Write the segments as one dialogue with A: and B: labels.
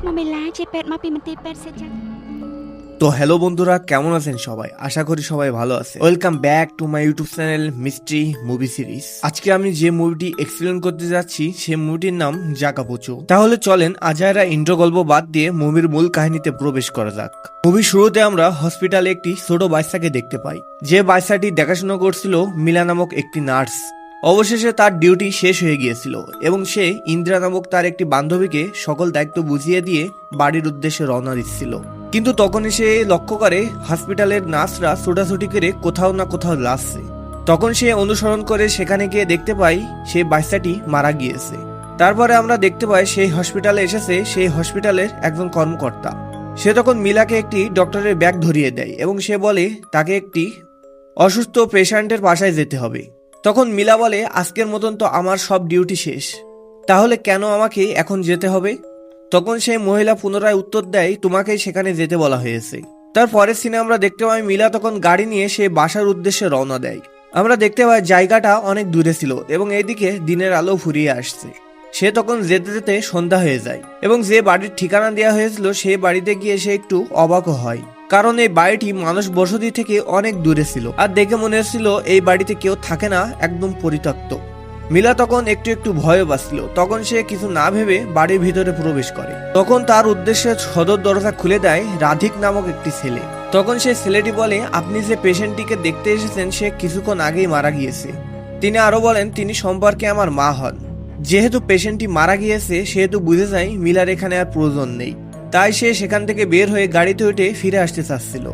A: ឈ្មោះមេឡាជាពេទ្យមកពីមន្ទីរពេទ្យសេចក្ដី
B: তো হ্যালো বন্ধুরা, কেমন আছেন সবাই? আশা করি সবাই ভালো আছে। Welcome back to my YouTube channel mystery movie series. আজকে আমি যে মুভিটি এক্সপ্লেন করতে যাচ্ছি সেই মুভিটির নাম জাকাপুচু। তাহলে চলেন আজায়রা ইন্ট্রো গল্প বাদ দিয়ে মুভির মূল কাহিনীতে প্রবেশ করা যাক। মুভির শুরুতে আমরা হসপিটালে একটি ছোট বাচ্চাকে দেখতে পাই, যে বাচ্চাটি দেখাশোনা করছিল মিলা নামক একটি নার্স। অবশেষে তার ডিউটি শেষ হয়ে গিয়েছিল এবং সে ইন্দ্রা নামক তার একটি বান্ধবীকে সকল দায়িত্ব বুঝিয়ে দিয়ে বাড়ির উদ্দেশ্যে রওনা দিচ্ছিল। কিন্তু তখনই সে লক্ষ্য করে হসপিটালের নার্সরা ছোটাছুটি করে কোথাও না কোথাও লাগছে। তখন সে অনুসরণ করে সেখানে গিয়ে দেখতে পাই সেই বাচ্চাটি মারা গিয়েছে। তারপরে আমরা দেখতে পাই সেই হসপিটালে এসেছে সেই হসপিটালের একজন কর্মকর্তা। সে তখন মিলাকে একটি ডক্টরের ব্যাগ ধরিয়ে দেয় এবং সে বলে তাকে একটি অসুস্থ পেশেন্টের বাসায় যেতে হবে। তখন মিলা বলে, আজকের মতন তো আমার সব ডিউটি শেষ, তাহলে কেন আমাকে এখন যেতে হবে? তখন সেই মহিলা পুনরায় উত্তর দেয়, তোমাকেই সেখানে যেতে বলা হয়েছে। তার পরের সিনে আমরা দেখতে পাই মিলা তখন গাড়ি নিয়ে সে বাসার উদ্দেশ্যে রওনা দেয়। আমরা দেখতে পাই জায়গাটা অনেক দূরে ছিল এবং এইদিকে দিনের আলো ফুরিয়ে আসছে। সে তখন যেতে যেতে সন্ধ্যা হয়ে যায় এবং যে বাড়ির ঠিকানা দেওয়া হয়েছিল সেই বাড়িতে গিয়ে সে একটু অবাক হয়, কারণ এই বাড়িটি মানুষ বসতি থেকে অনেক দূরে ছিল আর দেখে মনে হচ্ছিল এই বাড়িতে কেউ থাকে না, একদম পরিত্যক্ত। মিলা তখন একটু একটু ভয় পাচ্ছিল। তখন সে কিছু না ভেবে বাড়ির ভিতরে প্রবেশ করে। তখন তার উদ্দেশ্যে সদর দরজা খুলে দেয় রাধিক নামক একটি ছেলে। তখন সে ছেলেটি বলে, আপনি যে পেশেন্টটিকে দেখতে এসেছেন সে কিছুক্ষণ আগেই মারা গিয়েছে। তিনি আরো বলেন তিনি সম্পর্কে আমার মা হন। যেহেতু পেশেন্টটি মারা গিয়েছে সেহেতু বুঝে যায় মিলার এখানে আর প্রয়োজন নেই, তাই সে সেখান থেকে বের হয়ে গাড়িতে উঠে ফিরে আসতে চাচ্ছিল।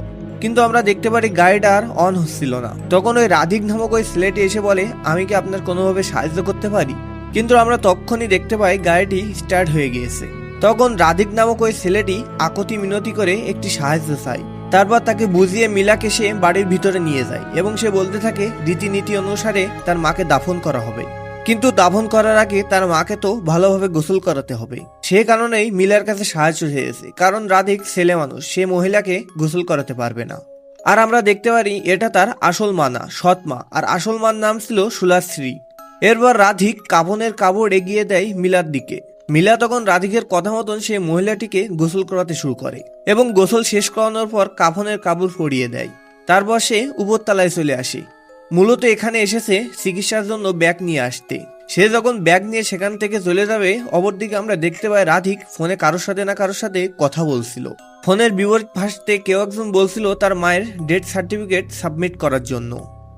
B: কিন্তু আমরা দেখতে পারি গাড়িটা আর অন হচ্ছিল না। তখন ওই রাধিক নামক ওই ছেলেটি এসে বলে, আমি কি আপনার কোনোভাবে সাহায্য করতে পারি? কিন্তু আমরা তখনই দেখতে পাই গাড়িটি স্টার্ট হয়ে গিয়েছে। তখন রাধিক নামক ওই ছেলেটি আকতি মিনতি করে একটি সাহায্য চায়। তারপর তাকে বুঝিয়ে মিলাকে সে বাড়ির ভিতরে নিয়ে যায় এবং সে বলতে থাকে রীতিনীতি অনুসারে তার মাকে দাফন করা হবে, কিন্তু দাফন করার আগে তার মাকে তো ভালোভাবে গোসল করাতে হবে। সে কারণেই মিলার কাছে সাহায্য চেয়েছে, কারণ রাধিক ছেলে মানুষ, সে মহিলাকে গোসল করাতে পারবে না। আর আমরা দেখতে পারি এটা তার আসল মা না, সৎ মা, আর আসল মার নাম ছিল সুলাশ্রী। এরপর রাধিক কাফনের কাপড় এগিয়ে দেয় মিলার দিকে। মিলা তখন রাধিকের কথা মতন সে মহিলাটিকে গোসল করাতে শুরু করে এবং গোসল শেষ করানোর পর কাফনের কাপড় পরিয়ে দেয়। তারপর সে উপরতলায় চলে আসে। মূলত এখানে এসেছে চিকিৎসার জন্য ব্যাগ নিয়ে আসতে। সে যখন ব্যাগ নিয়ে সেখান থেকে চলে যাবে, অপরদিকে আমরা দেখতে পাই রাধিক ফোনে কারোর সাথে না কারোর সাথে কথা বলছিল। ফোনের বিপরীত ভাষতে কেউ একজন বলছিল তার মায়ের ডেথ সার্টিফিকেট সাবমিট করার জন্য।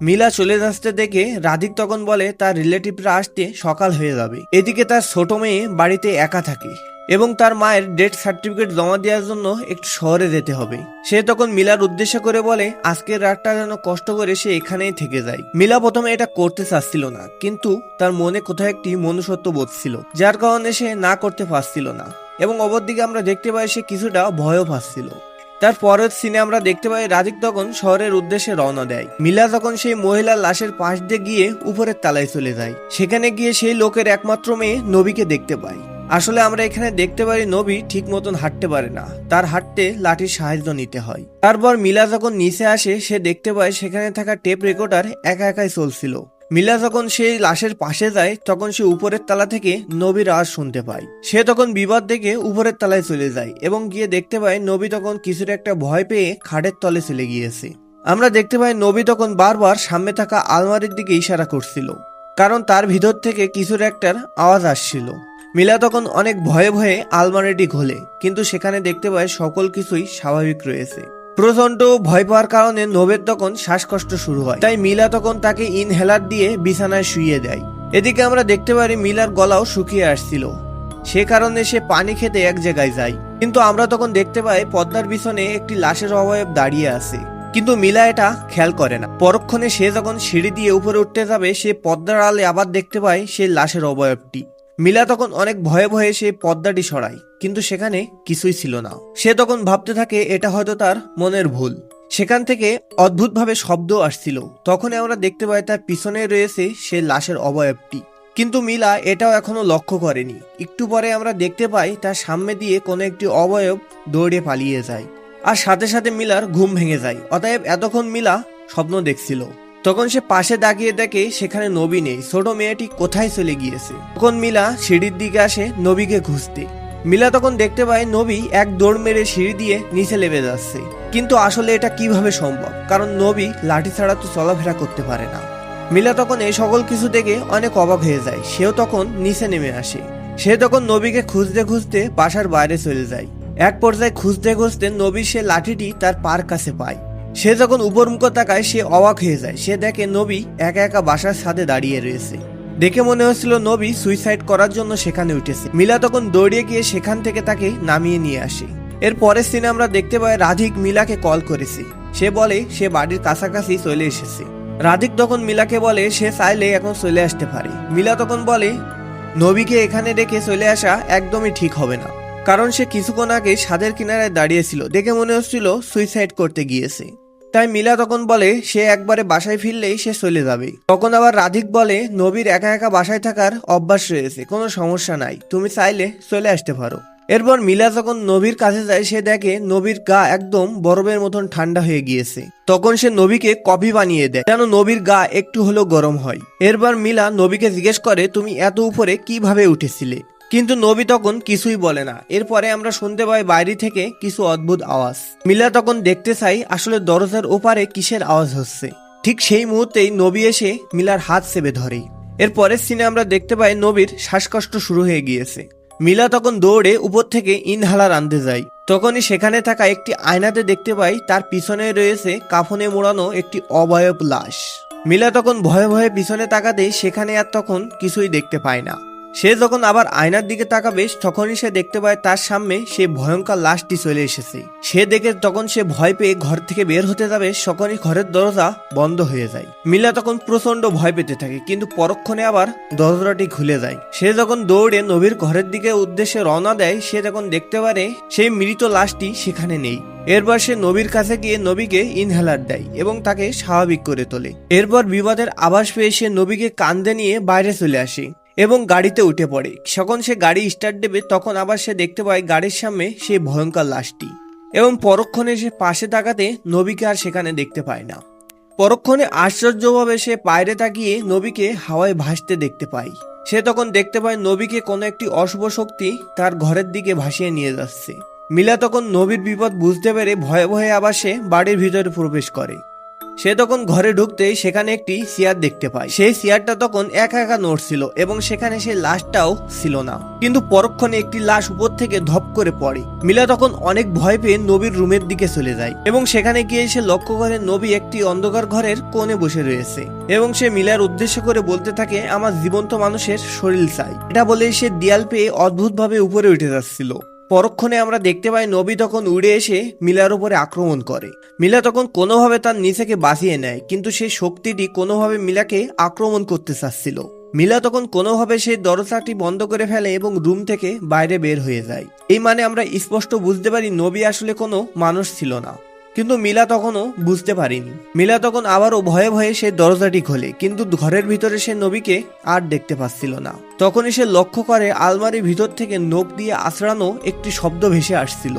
B: মিলা চলে যাচ্ছে দেখে রাধিক তখন বলে তার রিলেটিভরা আসতে সকাল হয়ে যাবে। এদিকে তার ছোট মেয়ে বাড়িতে একা থাকে এবং তার মায়ের ডেথ সার্টিফিকেট জমা দেওয়ার জন্য একটু শহরে যেতে হবে। সে তখন মিলার উদ্দেশ্য করে বলে আজকের রাতটা যেন কষ্ট করে সে এখানেই থেকে যায়। মিলা প্রথমে এটা করতে চাচ্ছিল না, কিন্তু তার মনে কোথাও একটি মনুষ্যত্ব বোধ ছিল, যার কারণে সে না করতে পারছিল না। এবং অপরদিকে আমরা দেখতে পাই সে কিছুটা ভয়ও পাচ্ছিল। তার পরের সিনে আমরা দেখতে পাই রাধিক তখন শহরের উদ্দেশ্যে রওনা দেয়। মিলা তখন সেই মহিলার লাশের পাশ দিয়ে গিয়ে উপরের তলায় চলে যায়। সেখানে গিয়ে সেই লোকের একমাত্র মেয়ে নবীকে দেখতে পাই। আসলে আমরা এখানে দেখতে পারি নবী ঠিক মতন হাঁটতে পারে না, তার হাঁটতে লাঠির সাহায্য নিতে হয়। তারপর মিলা যখন নিচে আসে সে দেখতে পায় সেখানে থাকা টেপ রেকর্ডার একা একাই চলছিল। মিলা যখন সেই লাশের পাশে যায় তখন সে উপরের তলা থেকে নবীর আওয়াজ শুনতে পায়। সে তখন বিপদ দেখে উপরের তলায় চলে যায় এবং গিয়ে দেখতে পায় নবী তখন কিছুটা একটা ভয় পেয়ে খাটের তলে চলে গিয়েছে। আমরা দেখতে পাই নবী তখন বারবার সামনে থাকা আলমারির দিকে ইশারা করছিল, কারণ তার ভিতর থেকে কিছুর একটার আওয়াজ আসছিল। মিলা তখন অনেক ভয়ে ভয়ে আলমারিটি খোলে, কিন্তু সেখানে দেখতে পায় সকল কিছুই স্বাভাবিক রয়েছে। প্রচন্ড ভয় পাওয়ার কারণে নবের তখন শ্বাসকষ্ট শুরু হয়, তাই মিলা তখন তাকে ইনহেলার দিয়ে বিছানায় শুইয়ে দেয়। এদিকে আমরা দেখতে পারি মিলার গলাও শুকিয়ে আসছিল, সে কারণে সে পানি খেতে এক জায়গায় যায়। কিন্তু আমরা তখন দেখতে পাই পদ্মার পিছনে একটি লাশের অবয়ব দাঁড়িয়ে আছে, কিন্তু মিলা এটা খেয়াল করে না। পরক্ষণে সে যখন সিঁড়ি দিয়ে উপরে উঠতে যাবে সে পদ্মার আলে আবার দেখতে পায় সেই লাশের অবয়বটি। মিলা তখন অনেক ভয়ে ভয়ে সেই পর্দাটি সরায়, কিন্তু সেখানে কিছুই ছিল না। সে তখন ভাবতে থাকে এটা হয়তো তার মনের ভুল। সেখান থেকে অদ্ভুতভাবে শব্দ আসছিল। তখন আমরা দেখতে পাই তার পিছনে রয়েছে সে লাশের অবয়বটি, কিন্তু মিলা এটাও এখনো লক্ষ্য করেনি। একটু পরে আমরা দেখতে পাই তার সামনে দিয়ে কোনো একটি অবয়ব দৌড়ে পালিয়ে যায়, আর সাথে সাথে মিলার ঘুম ভেঙে যায়। অতএব এতক্ষণ মিলা স্বপ্ন দেখছিল। তখন সে পাশে দাঁড়িয়ে দেখে সেখানে নবী নেই, ছোট মেয়েটি কোথায় চলে গিয়েছে। তখন মিলা সিঁড়ির দিকে আসে নবীকে খুঁজতে, মিলা তখন দেখতে পায় নবী এক দৌড় মেরে সিঁড়ি দিয়ে নিচে নেমে যাচ্ছে, কিন্তু আসলে এটা কিভাবে সম্ভব, কারণ নবী লাঠি ছাড়া তো চলাফেরা করতে পারে না। মিলা তখন এই সকল কিছু দেখে অনেক অবাক হয়ে যায়, সেও তখন নিচে নেমে আসে। সে তখন নবীকে খুঁজতে খুঁজতে বাসার বাইরে চলে যায়। এক পর্যায়ে খুঁজতে খুঁজতে নবী সে লাঠিটি তার পার কাছে পায়। সে যখন উপরমুখ তাকায় সে অবাক হয়ে যায়, সে দেখে নবী একা একা বাসার ছাদে দাঁড়িয়ে রয়েছে। দেখে মনে হচ্ছিল নবী সুইসাইড করার জন্য সেখানে উঠেছে। মিলা তখন দৌড়িয়ে গিয়ে সেখান থেকে তাকে নামিয়ে নিয়ে আসে। এর পরের সিনে আমরা দেখতে পাই রাধিক মিলাকে কল করেছে। সে বলে সে বাড়ির কাছাকাছি চলে এসেছে। রাধিক তখন মিলাকে বলে সে চাইলে এখন চলে আসতে পারে। মিলা তখন বলে নবীকে এখানে রেখে চলে আসা একদমই ঠিক হবে না, কারণ সে কিছুক্ষণ আগে ছাদের কিনারায় দাঁড়িয়েছিল, দেখে মনে হচ্ছিল সুইসাইড করতে গিয়েছে। তাই মিলা তখন বলে সে একবারে বাসায় ফিরলেই সে চলে যাবে। তখন আবার রাধিক বলে নবীর একা একা বাসায় থাকার অভ্যাস রয়েছে, কোনো সমস্যা নাই, তুমি চাইলে চলে আসতে পারো। এরপর মিলা যখন নবীর কাছে যায় সে দেখে নবীর গা একদম বরফের মতন ঠান্ডা হয়ে গিয়েছে। তখন সে নবীকে কফি বানিয়ে দেয় যেন নবীর গা একটু হলেও গরম হয়। এরপর মিলা নবীকে জিজ্ঞেস করে তুমি এত উপরে কিভাবে উঠেছিলে, কিন্তু নবী তখন কিছুই বলে না। এরপরে আমরা শুনতে পাই বাইরে থেকে কিছু অদ্ভুত আওয়াজ। মিলা তখন দেখতে চাই আসলে দরজার ওপারে কিসের আওয়াজ হচ্ছে। ঠিক সেই মুহূর্তেই নবী এসে মিলার হাত চেপে ধরে। এর পরের সিনে আমরা দেখতে পাই নবীর শ্বাসকষ্ট শুরু হয়ে গিয়েছে। মিলা তখন দৌড়ে উপর থেকে ইনহালার আনতে যায়। তখনই সেখানে থাকা একটি আয়নাতে দেখতে পাই তার পিছনে রয়েছে কাফনে মোড়ানো একটি অবয়ব লাশ। মিলা তখন ভয়ে ভয়ে পিছনে তাকাতেই সেখানে আর তখন কিছুই দেখতে পায় না। সে যখন আবার আয়নার দিকে তাকাবে তখনই সে দেখতে পায় তার সামনে সেই ভয়ঙ্কর লাশটি চলে এসেছে। সে দেখে তখন সে ভয় পেয়ে ঘর থেকে বের হতে যাবে, তখনই ঘরের দরজা বন্ধ হয়ে যায়। মিলা তখন প্রচন্ড ভয় পেতে থাকে, কিন্তু পরক্ষণে আবার দরজাটি খুলে যায়। সে যখন দৌড়ে নবীর ঘরের দিকে উদ্দেশ্যে রওনা দেয় সে যখন দেখতে পারে সেই মৃত লাশটি সেখানে নেই। এরপর সে নবীর কাছে গিয়ে নবীকে ইনহেলার দেয় এবং তাকে স্বাভাবিক করে তোলে। এরপর বিপদের আভাস পেয়ে সে নবীকে কাঁধে নিয়ে বাইরে চলে আসে এবং গাড়িতে উঠে পড়ে। যখন সে গাড়ি স্টার্ট দেবে তখন আবার সে দেখতে পায় গাড়ির সামনে সেই ভয়ঙ্কর লাশটি, এবং পরক্ষণে সে পাশে তাকাতে নবীকে আর সেখানে দেখতে পায় না। পরক্ষণে আশ্চর্যভাবে সে বাইরে তাকিয়ে নবীকে হাওয়ায় ভাসতে দেখতে পায়। সে তখন দেখতে পায় নবীকে কোনো একটি অশুভ শক্তি তার ঘরের দিকে ভাসিয়ে নিয়ে যাচ্ছে। মিলা তখন নবীর বিপদ বুঝতে পেরে ভয়ে ভয়ে আবার সে বাড়ির ভিতরে প্রবেশ করে। সে তখন ঘরে ঢুকতেই সেখানে একটি চেয়ার দেখতে পায়। সেই চেয়ারটা তখন একা একা নড়ছিল এবং সেখানে সেই লাশটাও ছিল না, কিন্তু পরক্ষণে একটি লাশ উপর থেকে ধপ করে পড়ে। মিলা তখন অনেক ভয় পেয়ে নবীর রুমের দিকে চলে যায় এবং সেখানে গিয়ে সে লক্ষ্য করে নবী একটি অন্ধকার ঘরের কোণে বসে রয়েছে এবং সে মিলার উদ্দেশ্য করে বলতে থাকে আমার জীবন্ত মানুষের শরীর চাই। এটা বলে সে দেয়াল পেয়ে অদ্ভুতভাবে উপরে উঠে যাচ্ছিল। পরক্ষণে আমরা দেখতে পাই নবী তখন উড়ে এসে মিলার উপরে আক্রমণ করে। মিলা তখন কোনোভাবে তার নিজেকে বাঁচিয়ে নেয়, কিন্তু সেই শক্তিটি কোনোভাবে মিলাকে আক্রমণ করতে চাচ্ছিল। মিলা তখন কোনোভাবে সেই দরজাটি বন্ধ করে ফেলে এবং রুম থেকে বাইরে বের হয়ে যায়। এই মানে আমরা স্পষ্ট বুঝতে পারি নবী আসলে কোনো মানুষ ছিল না, কিন্তু মিলা তখনও বুঝতে পারিনি। মিলা তখন আবারও ভয়ে ভয়ে সে দরজাটি খোলে, কিন্তু ঘরের ভিতরে সে নবীকে আর দেখতে পাচ্ছিল না। তখনই সে লক্ষ্য করে আলমারির ভিতর থেকে নখ দিয়ে আঁচড়ানো একটি শব্দ ভেসে আসছিল।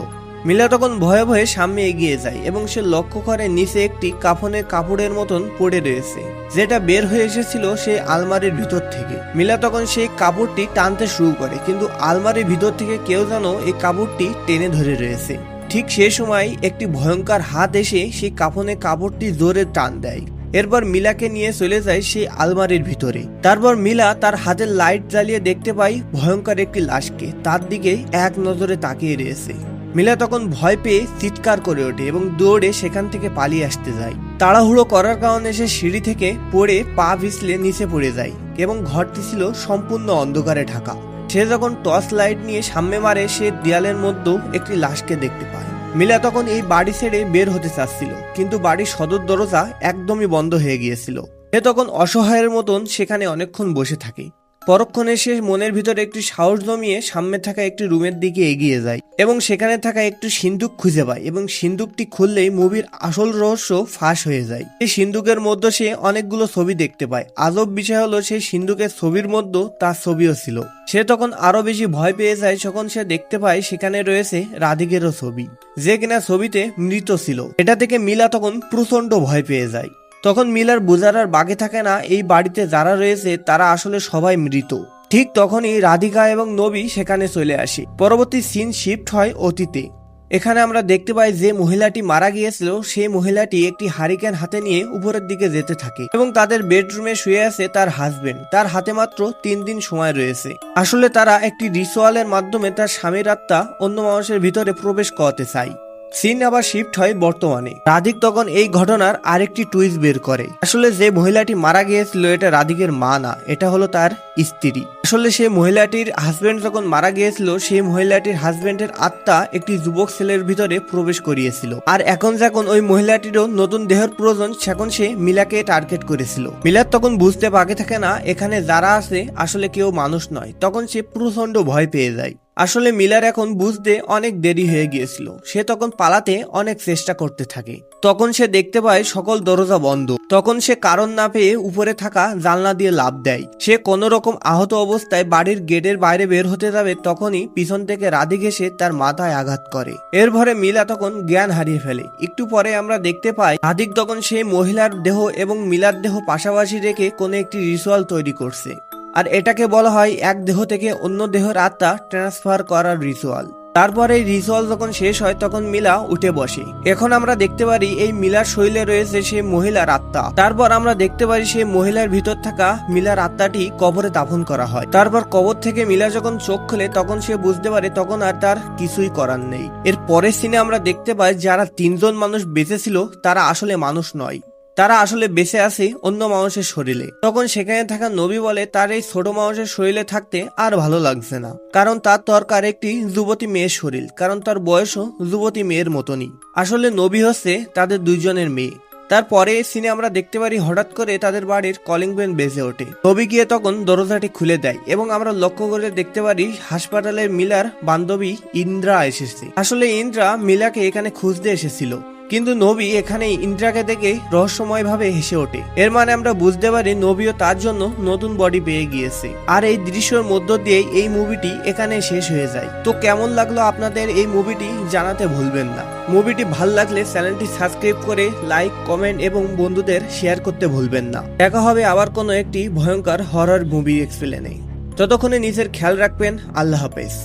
B: মিলা তখন ভয়ে ভয়ে সামনে এগিয়ে যায় এবং সে লক্ষ্য করে নিচে একটি কাফনের কাপড়ের মতন পড়ে রয়েছে, যেটা বের হয়ে এসেছিল সেই আলমারির ভিতর থেকে। মিলা তখন সেই কাপড়টি টানতে শুরু করে, কিন্তু আলমারির ভিতর থেকে কেউ যেন এই কাপড়টি টেনে ধরে রয়েছে। ঠিক সেই সময় একটি ভয়ঙ্কর হাত এসে সেই কাফনের কাপড়টি জোরে টান দেয়। এরপর মিলাকে নিয়ে চলে যায় সেই আলমারির ভিতরে। তারপর মিলা তার হাতের লাইট জ্বালিয়ে দেখতে পাই ভয়ঙ্কর একটি লাশকে তার দিকে এক নজরে তাকিয়ে রয়েছে। মিলা তখন ভয় পেয়ে চিৎকার করে ওঠে এবং দৌড়ে সেখান থেকে পালিয়ে আসতে যায়। তাড়াহুড়ো করার কারণে সে সিঁড়ি থেকে পড়ে পা পিছলে নিচে পড়ে যায় এবং ঘরটি ছিল সম্পূর্ণ অন্ধকারে ঢাকা। সে যখন টর্চ লাইট নিয়ে সামনে মারে সে দেয়ালের মধ্যে একটি লাশকে দেখতে পায়। মিলা তখন এই বাড়ি ছেড়ে বের হতে চাচ্ছিল, কিন্তু বাড়ির সদর দরজা একদমই বন্ধ হয়ে গিয়েছিল। সে তখন অসহায়ের মতন সেখানে অনেকক্ষণ বসে থাকে। পরক্ষণে সে মনের ভিতরে একটি সাহস জমিয়ে সামনে থাকা একটি রুমের দিকে এগিয়ে যায় এবং সেখানে থাকা একটি সিন্দুক খুঁজে পায় এবং সিন্দুকটি খুললেই মুভির আসল রহস্য ফাঁস হয়ে যায়। এই সিন্দুকের মধ্যে সে অনেকগুলো ছবি দেখতে পায়। আজব বিষয় হলো সেই সিন্দুকের ছবির মধ্যে তার ছবিও ছিল। সে তখন আরো বেশি ভয় পেয়ে যায় যখন সে দেখতে পায় সেখানে রয়েছে রাধিকেরও ছবি, যে কিনা ছবিতে মৃত ছিল। এটা থেকে মিলা তখন প্রচন্ড ভয় পেয়ে যায়। তখন মিলার বোঝার আর বাকি থাকে না এই বাড়িতে যারা রয়েছে তারা আসলে সবাই মৃত। ঠিক তখনই রাধিকা এবং নবী সেখানে চলে আসে। পরবর্তী সিন শিফট হয় অতীতে। এখানে আমরা দেখতে পাই যে মহিলাটি মারা গিয়েছিল সেই মহিলাটি একটি হারিকেন হাতে নিয়ে উপরের দিকে যেতে থাকে এবং তাদের বেডরুমে শুয়ে আছে তার হাজবেন্ড। তার হাতে মাত্র 3 দিন সময় রয়েছে। আসলে তারা একটি রিচুয়ালের মাধ্যমে তার স্বামীর আত্মা অন্য মানুষের ভিতরে প্রবেশ করাতে চায়। সিন আবার শিফট হয় বর্তমানে। রাধিক তখন এই ঘটনার আরেকটি টুইস্ট বের করে। আসলে যে মহিলাটি মারা গিয়েছিল এটা রাধিকের মা না, এটা হলো তার স্ত্রী। আসলে সেই মহিলাটির হাজবেন্ড যখন মারা গিয়েছিল সেই মহিলাটির হাজবেন্ডের আত্মা একটি যুবক ছেলের ভিতরে প্রবেশ করিয়েছিল। আর এখন যখন ওই মহিলাটিরও নতুন দেহের প্রয়োজন তখন সে মিলাকে টার্গেট করেছিল। মিলার তখন বুঝতে বাকি থাকে না এখানে যারা আছে আসলে কেউ মানুষ নয়। তখন সে প্রচন্ড ভয় পেয়ে যায়। আসলে মিলার এখন বুঝতে অনেক দেরি হয়ে গিয়েছিল। সে তখন পালাতে অনেক চেষ্টা করতে থাকে। তখন সে দেখতে পায় সকল দরজা বন্ধ। তখন সে কারণ না পেয়ে উপরে থাকা জানলা দিয়ে লাফ দেয়। সে কোনো রকম আহত অবস্থায় বাড়ির গেটের বাইরে বের হতে যাবে তখনই পিছন থেকে রাধিক এসে তার মাথায় আঘাত করে। এর ভরে মিলা তখন জ্ঞান হারিয়ে ফেলে। একটু পরে আমরা দেখতে পাই রাধিক তখন সেই মহিলার দেহ এবং মিলার দেহ পাশাপাশি রেখে কোনো একটি রিচুয়াল তৈরি করছে। আর এটাকে বলা হয় এক দেহ থেকে অন্য দেহের আত্মা ট্রান্সফার করার রিচুয়াল। তারপরে এই রিচুয়াল যখন শেষ হয় তখন মিলা উঠে বসে। এখন আমরা দেখতে পারি এই মিলার শরীরে রয়েছে সেই মহিলার আত্মা। তারপর আমরা দেখতে পারি সেই মহিলার ভিতর থাকা মিলার আত্মাটি কবরে দাফন করা হয়। তারপর কবর থেকে মিলা যখন চোখ খোলে তখন সে বুঝতে পারে তখন আর তার কিছুই করার নেই। এর পরের সিনে আমরা দেখতে পাই যারা 3 জন মানুষ বেঁচে ছিল তারা আসলে মানুষ নয়, তারা আসলে বেঁচে আছে অন্য মানুষের শরীরে। তখন সেখানে থাকা নবী বলে তার এই ছোট মানুষের শরীরে থাকতে আর ভালো লাগছে না, কারণ তার দরকার একটি যুবতী মেয়ের শরীর, কারণ তার বয়সও যুবতী মেয়ের মতনই। আসলে নবী হচ্ছে তাদের 2 জনের মেয়ে। তারপরে সিনে আমরা দেখতে পারি হঠাৎ করে তাদের বাড়ির কলিং বেল বেজে ওঠে। নবী গিয়ে তখন দরজাটি খুলে দেয় এবং আমরা লক্ষ্য করে দেখতে পারি হাসপাতালের মিলার বান্ধবী ইন্দ্রা এসেছে। আসলে ইন্দ্রা মিলাকে এখানে খুঁজতে এসেছিল, কিন্তু নবী এখানে ইন্দ্রাকে দেখে রহস্যময় ভাবে হেসে ওঠে। এর মানে আমরা বুঝতে পারি নবীও তার জন্য নতুন বডি পেয়ে গিয়েছে। আর এই দৃশ্যের মধ্য দিয়ে এই মুভিটি এখানে শেষ হয়ে যায়। তো কেমন লাগলো আপনাদের এই মুভিটি জানাতে ভুলবেন না। মুভিটি ভালো লাগলে চ্যানেলটি সাবস্ক্রাইব করে লাইক, কমেন্ট এবং বন্ধুদের শেয়ার করতে ভুলবেন না। দেখা হবে আবার কোনো একটি ভয়ঙ্কর হরর মুভি এক্সপ্লেনে। ততক্ষণে নিজের খেয়াল রাখবেন। আল্লাহ হাফেজ।